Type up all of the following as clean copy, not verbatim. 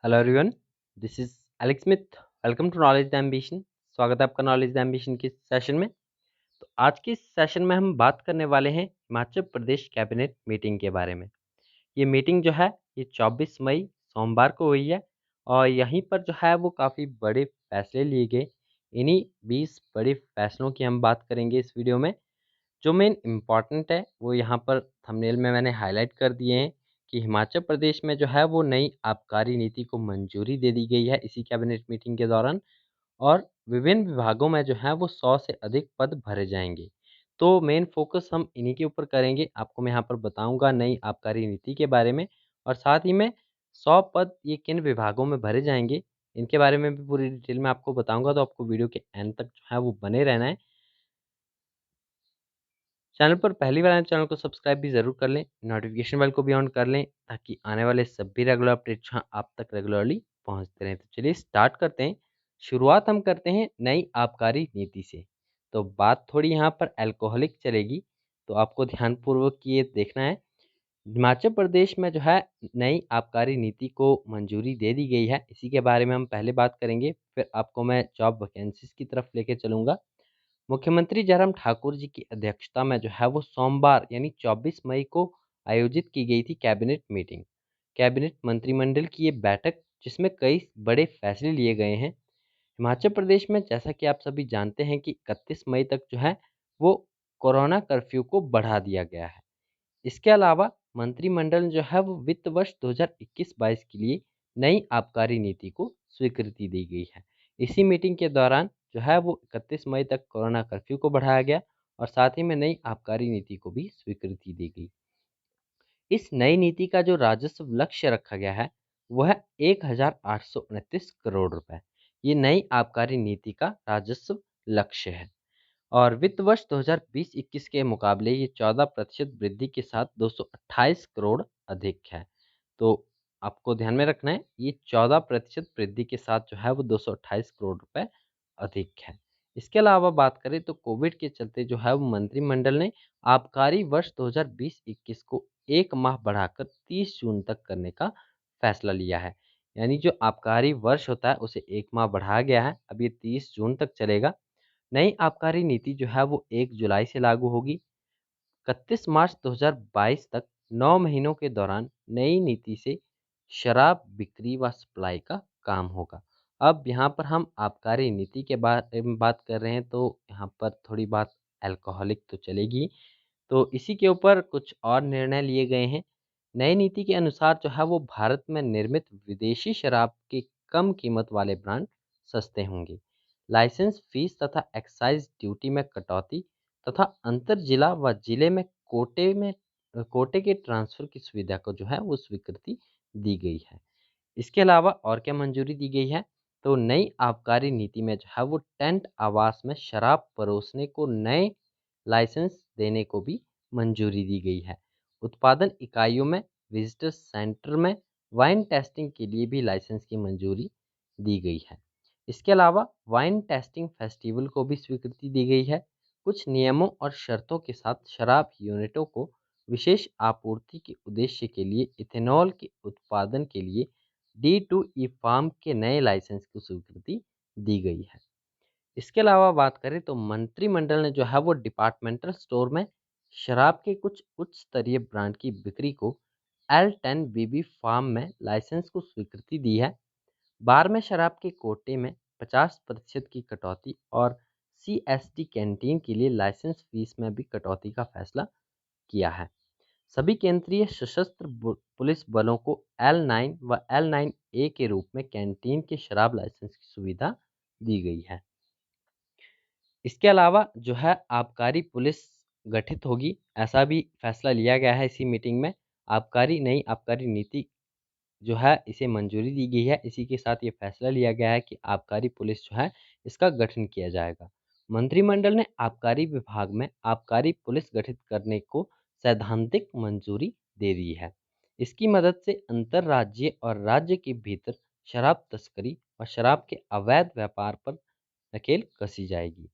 Hello everyone, this is Alex Smith. Welcome to Knowledge the Ambition. स्वागत है आपका Knowledge the Ambition के session में। तो आज के इस सेशन में हम बात करने वाले हैं हिमाचल प्रदेश कैबिनेट मीटिंग के बारे में। ये मीटिंग जो है ये 24 मई सोमवार को हुई है और यहीं पर जो है वो काफ़ी बड़े फैसले लिए गए। इन्हीं 20 बड़े फैसलों की हम बात करेंगे इस वीडियो में। जो मेन इम्पॉर्टेंट है वो यहाँ पर थंबनेल में मैंने हाईलाइट कर दिए हैं कि हिमाचल प्रदेश में जो है वो नई आबकारी नीति को मंजूरी दे दी गई है इसी कैबिनेट मीटिंग के दौरान। और विभिन्न विभागों में जो है वो 100 से अधिक पद भरे जाएंगे। तो मेन फोकस हम इन्हीं के ऊपर करेंगे। आपको मैं यहाँ पर बताऊंगा नई आबकारी नीति के बारे में और साथ ही में 100 पद ये किन विभागों में भरे जाएंगे इनके बारे में भी पूरी डिटेल में आपको बताऊंगा। तो आपको वीडियो के एंड तक जो है वो बने रहना है। चैनल पर पहली बार आए चैनल को सब्सक्राइब भी ज़रूर कर लें, नोटिफिकेशन बेल को भी ऑन कर लें ताकि आने वाले सभी रेगुलर अपडेट जो हैं आप तक रेगुलरली पहुंचते रहें। तो चलिए स्टार्ट करते हैं। शुरुआत हम करते हैं नई आबकारी नीति से। तो बात थोड़ी यहाँ पर अल्कोहलिक चलेगी, तो आपको ध्यानपूर्वक ये देखना है। हिमाचल प्रदेश में जो है नई आबकारी नीति को मंजूरी दे दी गई है, इसी के बारे में हम पहले बात करेंगे, फिर आपको मैं जॉब वैकेंसीज की तरफ लेके चलूँगा। मुख्यमंत्री जयराम ठाकुर जी की अध्यक्षता में जो है वो सोमवार यानी 24 मई को आयोजित की गई थी कैबिनेट मीटिंग। कैबिनेट मंत्रिमंडल की ये बैठक जिसमें कई बड़े फैसले लिए गए हैं। हिमाचल प्रदेश में जैसा कि आप सभी जानते हैं कि 31 मई तक जो है वो कोरोना कर्फ्यू को बढ़ा दिया गया है। इसके अलावा मंत्रिमंडल जो है वो वित्त वर्ष 2021-22 के लिए नई आबकारी नीति को स्वीकृति दी गई है। इसी मीटिंग के दौरान जो है वो 31 मई तक कोरोना कर्फ्यू को बढ़ाया गया और साथ ही में नई आबकारी नीति को भी स्वीकृति दी गई। इस नई नीति का जो राजस्व लक्ष्य रखा गया है वह है 1,829 करोड़ रुपए। ये नई आबकारी नीति का राजस्व लक्ष्य है और वित्त वर्ष 2020-21 के मुकाबले ये 14% वृद्धि के साथ 228 करोड़ अधिक है। तो आपको ध्यान में रखना है ये 14% वृद्धि के साथ जो है वो 228 करोड़ रुपए अधिक है। इसके अलावा बात करें तो कोविड के चलते जो है वो मंत्रिमंडल ने आबकारी वर्ष 2020-21 को एक माह बढ़ाकर 30 जून तक करने का फैसला लिया है। यानी जो आबकारी वर्ष होता है उसे एक माह बढ़ाया गया है, अब ये 30 जून तक चलेगा। नई आबकारी नीति जो है वो 1 जुलाई से लागू होगी। 31 मार्च 2022 तक 9 महीनों के दौरान नई नीति से शराब बिक्री व सप्लाई का काम होगा। अब यहाँ पर हम आबकारी नीति के बारे में बात कर रहे हैं तो यहाँ पर थोड़ी बात अल्कोहलिक तो चलेगी। तो इसी के ऊपर कुछ और निर्णय लिए गए हैं। नई नीति के अनुसार जो है वो भारत में निर्मित विदेशी शराब के कम कीमत वाले ब्रांड सस्ते होंगे। लाइसेंस फीस तथा एक्साइज ड्यूटी में कटौती तथा अंतर जिला व जिले में कोटे के ट्रांसफर की सुविधा को जो है वो स्वीकृति दी गई है। इसके अलावा और क्या मंजूरी दी गई है तो नई आबकारी नीति में जो है वो टेंट आवास में शराब परोसने को नए लाइसेंस देने को भी मंजूरी दी गई है। उत्पादन इकाइयों में विजिटर सेंटर में वाइन टेस्टिंग के लिए भी लाइसेंस की मंजूरी दी गई है। इसके अलावा वाइन टेस्टिंग फेस्टिवल को भी स्वीकृति दी गई है। कुछ नियमों और शर्तों के साथ शराब यूनिटों को विशेष आपूर्ति के उद्देश्य के लिए इथेनॉल के उत्पादन के लिए D2E फार्म के नए लाइसेंस की स्वीकृति दी गई है। इसके अलावा बात करें तो मंत्रिमंडल ने जो है वो डिपार्टमेंटल स्टोर में शराब के कुछ उच्च स्तरीय ब्रांड की बिक्री को L10BB फार्म में लाइसेंस को स्वीकृति दी है। बार में शराब के कोटे में 50% की कटौती और CSD कैंटीन के लिए लाइसेंस फीस में भी कटौती का फैसला किया है। सभी केंद्रीय सशस्त्र पुलिस बलों को L9 व L9A के रूप में कैंटीन के शराब लाइसेंस की सुविधा दी गई है। इसके अलावा जो है आबकारी पुलिस गठित होगी, ऐसा भी फैसला लिया गया है इसी मीटिंग में। नई आबकारी नीति जो है इसे मंजूरी दी गई है। इसी के साथ ये फैसला लिया गया है कि आबकारी पुलिस जो है इसका गठन किया जाएगा। मंत्रिमंडल ने आबकारी विभाग में आबकारी पुलिस गठित करने को सैद्धांतिक मंजूरी दे दी है। इसकी मदद से अंतर्राज्यीय और राज्य के भीतर शराब तस्करी और शराब के अवैध व्यापार पर नकेल कसी जाएगी।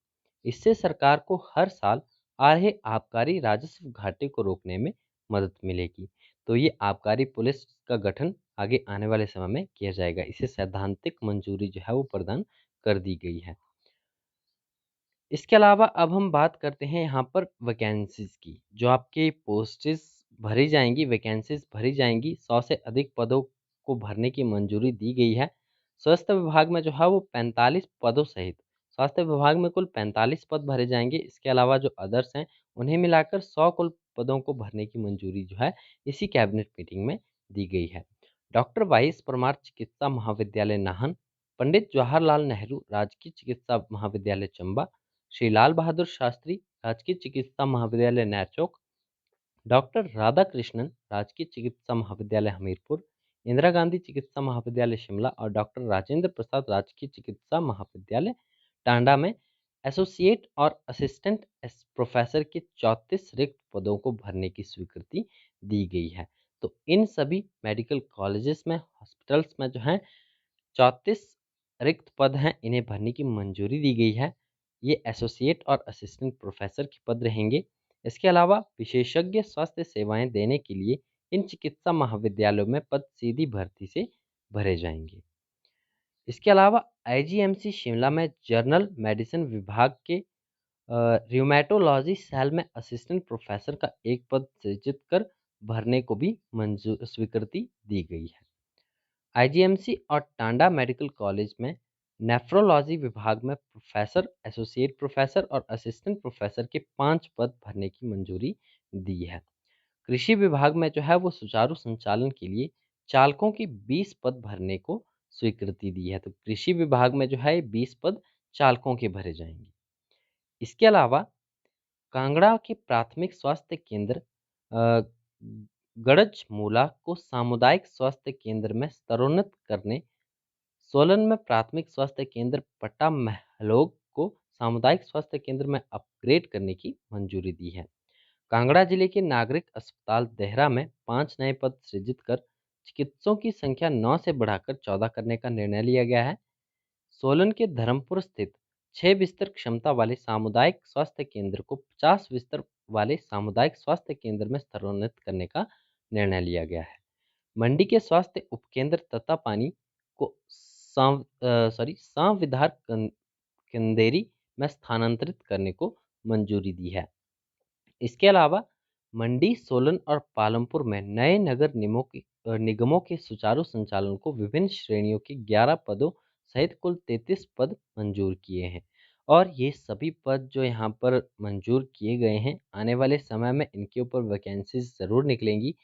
इससे सरकार को हर साल आ रहे आबकारी राजस्व घाटे को रोकने में मदद मिलेगी। तो ये आबकारी पुलिस का गठन आगे आने वाले समय में किया जाएगा। इसे सैद्धांतिक मंजूरी जो है वो प्रदान कर दी गई है। इसके अलावा अब हम बात करते हैं यहाँ पर वैकेंसीज की। जो आपके पोस्टेस भरी जाएंगी, वैकेंसीज भरी जाएंगी, 100 से अधिक पदों को भरने की मंजूरी दी गई है। स्वास्थ्य विभाग में जो है वो 45 पदों सहित स्वास्थ्य विभाग में कुल 45 पद भरे जाएंगे। इसके अलावा जो अदर्स हैं उन्हें मिलाकर 100 कुल पदों को भरने की मंजूरी जो है इसी कैबिनेट मीटिंग में दी गई है। डॉक्टर वाईएस परमार चिकित्सा महाविद्यालय नाहन, पंडित जवाहरलाल नेहरू राजकीय चिकित्सा महाविद्यालय चंबा, श्री लाल बहादुर शास्त्री राजकीय चिकित्सा महाविद्यालय नैरचौक, डॉक्टर राधाकृष्णन राजकीय चिकित्सा महाविद्यालय हमीरपुर, इंदिरा गांधी चिकित्सा महाविद्यालय शिमला और डॉक्टर राजेंद्र प्रसाद राजकीय चिकित्सा महाविद्यालय टांडा में एसोसिएट और असिस्टेंट प्रोफेसर के 34 रिक्त पदों को भरने की स्वीकृति दी गई है। तो इन सभी मेडिकल कॉलेजेस में, हॉस्पिटल्स में जो हैं 34 रिक्त पद हैं, इन्हें भरने की मंजूरी दी गई है। ये एसोसिएट और असिस्टेंट प्रोफेसर के पद रहेंगे। इसके अलावा विशेषज्ञ स्वास्थ्य सेवाएं देने के लिए इन चिकित्सा महाविद्यालयों में पद सीधी भर्ती से भरे जाएंगे। इसके अलावा आईजीएमसी शिमला में जर्नल मेडिसिन विभाग के रियूमेटोलॉजी सेल में असिस्टेंट प्रोफेसर का एक पद सृजित कर भरने को भी मंजूर स्वीकृति दी गई है। आईजीएमसी और टांडा मेडिकल कॉलेज में नेफ्रोलॉजी विभाग में प्रोफेसर, एसोसिएट प्रोफेसर और असिस्टेंट प्रोफेसर के 5 पद भरने की मंजूरी दी है। कृषि विभाग में जो है वो सुचारू संचालन के लिए चालकों की 20 पद भरने को स्वीकृति दी है। तो कृषि विभाग में जो है 20 पद चालकों के भरे जाएंगे। इसके अलावा कांगड़ा के प्राथमिक स्वास्थ्य केंद्र गड़चमूला को सामुदायिक स्वास्थ्य केंद्र में स्तरोन्नत करने, सोलन में प्राथमिक स्वास्थ्य केंद्र पट्टा महलोग को सामुदायिक स्वास्थ्य केंद्र में अपग्रेड करने की मंजूरी दी है। कांगड़ा जिले के नागरिक अस्पताल देहरा में 5 नए पद सृजित कर चिकित्सकों की संख्या 9 से बढ़ाकर 14 करने का निर्णय लिया गया है। सोलन के धर्मपुर स्थित 6 बिस्तर क्षमता वाले सामुदायिक स्वास्थ्य केंद्र को 50 बिस्तर वाले सामुदायिक स्वास्थ्य केंद्र में स्तरोन्नत करने का निर्णय लिया गया है। मंडी के स्वास्थ्य उपकेंद्र तत्तापानी को सांविधार कंदेरी में स्थानांतरित करने को मंजूरी दी है। इसके अलावा मंडी, सोलन और पालमपुर में नए नगर निगमों के सुचारू संचालन को विभिन्न श्रेणियों के 11 पदों सहित कुल 33 पद मंजूर किए हैं। और ये सभी पद जो यहाँ पर मंजूर किए गए हैं, आने वाले समय में इनके ऊपर वैकेंसीज ज़रूर निकलेंगी।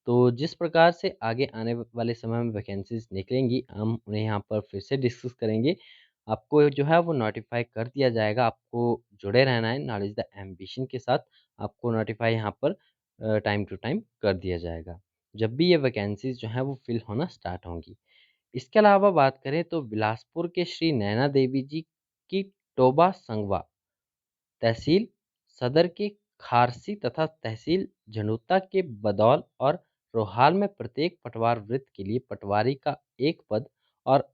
तो जिस प्रकार से आगे आने वाले समय में वैकेंसीज निकलेंगी, हम उन्हें यहाँ पर फिर से डिस्कस करेंगे। आपको जो है वो नोटिफाई कर दिया जाएगा। आपको जुड़े रहना है नॉलेज द एम्बिशन के साथ। आपको नोटिफाई यहाँ पर टाइम टू टाइम कर दिया जाएगा जब भी ये वैकेंसीज जो हैं वो फिल होना स्टार्ट होंगी। इसके अलावा बात करें तो बिलासपुर के श्री नैना देवी जी की टोबा संगवा तहसील सदर के खारसी तथा तहसील झंडूता के बदौल और रोहाल में प्रत्येक पटवार वृत्त के लिए पटवारी का एक पद और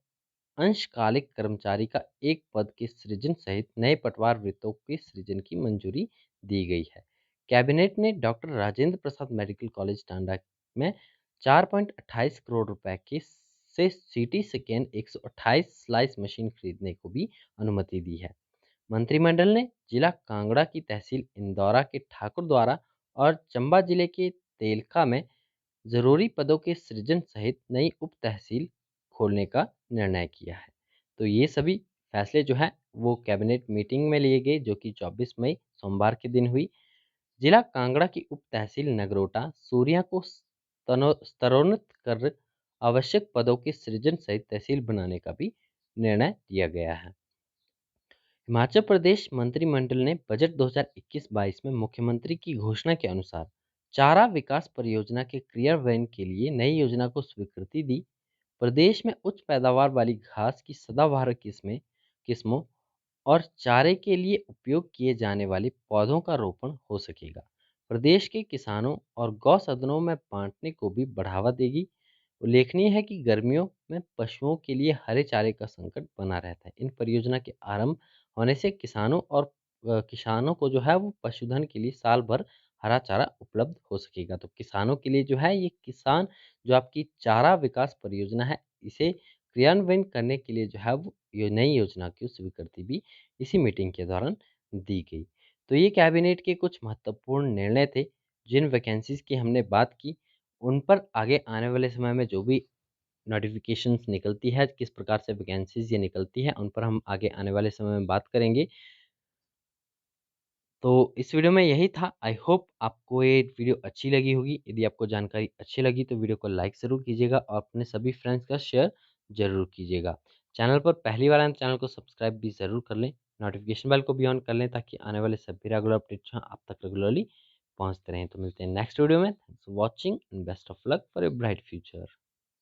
अंशकालिक कर्मचारी का एक पद के सृजन सहित नए पटवार वृत्तों के सृजन की मंजूरी दी गई है। कैबिनेट ने doctor Rajendra Prasad medical college Tanda में 4.28 करोड़ रुपए के से सीटी स्कैन 128 स्लाइस मशीन खरीदने को भी अनुमति दी है। मंत्रिमंडल ने जिला कांगड़ा की तहसील इंदौरा के ठाकुर द्वारा और चंबा जिले के तेलका में जरूरी पदों के सृजन सहित नई उप तहसील खोलने का निर्णय किया है। तो ये सभी फैसले जो हैं वो कैबिनेट मीटिंग में लिए गए, जो कि 24 मई सोमवार के दिन हुई। जिला कांगड़ा की उप तहसील नगरोटा सूरिया को स्तरोन्नत कर आवश्यक पदों के सृजन सहित तहसील बनाने का भी निर्णय लिया गया है। हिमाचल प्रदेश मंत्रिमंडल ने बजट 2021-22 में मुख्यमंत्री की घोषणा के अनुसार चारा विकास परियोजना के क्रियान्वयन के लिए नई योजना को स्वीकृति दी। प्रदेश में उच्च पैदावार वाली घास की सदाबहार किस्मों और चारे के लिए उपयोग किए जाने वाले पौधों का रोपण हो सकेगा। प्रदेश के किसानों और गौसदनों में बांटने को भी बढ़ावा देगी। उल्लेखनीय है कि गर्मियों में पशुओं के लिए हरे चारे का संकट बना रहता है। इन परियोजना के आरंभ होने से किसानों को जो है वो पशुधन के लिए साल भर हरा चारा उपलब्ध हो सकेगा। तो किसानों के लिए जो है ये किसान जो आपकी चारा विकास परियोजना है, इसे क्रियान्वयन करने के लिए जो है वो ये नई योजना की स्वीकृति भी इसी मीटिंग के दौरान दी गई। तो ये कैबिनेट के कुछ महत्वपूर्ण निर्णय थे। जिन वैकेंसीज की हमने बात की, उन पर आगे आने वाले समय में जो भी नोटिफिकेशंस निकलती है, किस प्रकार से वैकेंसीज ये निकलती है, उन पर हम आगे आने वाले समय में बात करेंगे। तो इस वीडियो में यही था। आई होप आपको ये वीडियो अच्छी लगी होगी। यदि आपको जानकारी अच्छी लगी तो वीडियो को लाइक ज़रूर कीजिएगा और अपने सभी फ्रेंड्स का शेयर ज़रूर कीजिएगा। चैनल पर पहली बार आए तो चैनल को सब्सक्राइब भी ज़रूर कर लें, नोटिफिकेशन बेल को भी ऑन कर लें ताकि आने वाले सभी रेगुलर अपडेट्स आप तक रेगुलरली पहुंचते रहें। तो मिलते हैं नेक्स्ट वीडियो में। Thanks for watching and best of luck for a bright future.